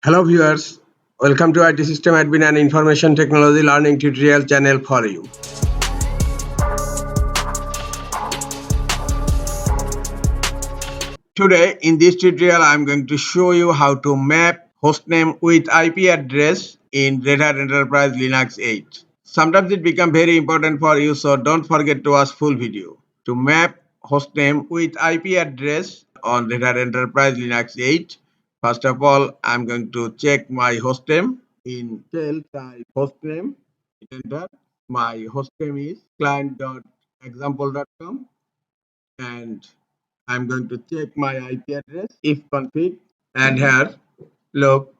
Hello viewers, welcome to IT System Admin and Information Technology Learning Tutorial channel for you. Today in this tutorial I am going to show you how to map hostname with IP address in Red Hat Enterprise Linux 8. Sometimes it becomes very important for you, so don't forget to watch full video. To map hostname with IP address on Red Hat Enterprise Linux 8, first of all I'm going to check my hostname. In shell type hostname, enter. My hostname is client.example.com and I'm going to check my IP address if config, and here look,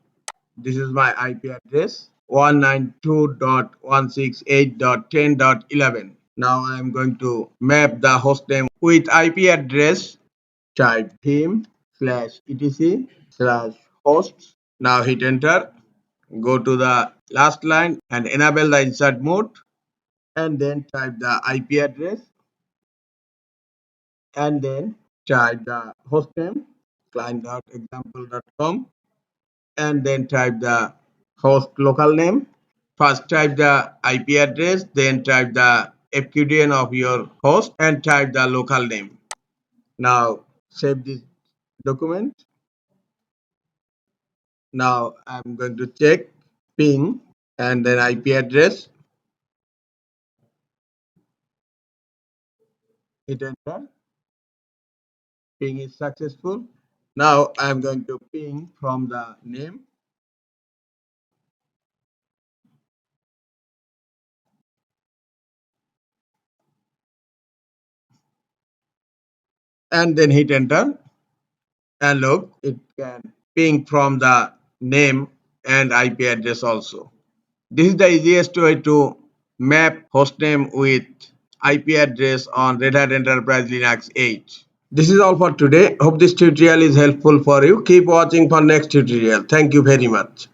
this is my IP address 192.168.10.11. Now I am going to map the hostname with IP address. Type theme/etc/hosts. Now hit enter. Go to the last line and enable the insert mode, and then type the IP address, and then type the hostname client.example.com, and then type the host local name. First type the IP address, then type the FQDN of your host and type the local name. Now save this document. Now I'm going to check ping and then IP address. Hit enter. Ping is successful. Now I'm going to ping from the name. And then hit enter. And look, it can ping from the name and IP address also. This is the easiest way to map hostname with IP address on Red Hat Enterprise Linux 8. This is all for today. Hope this tutorial is helpful for you. Keep watching for next tutorial. Thank you very much.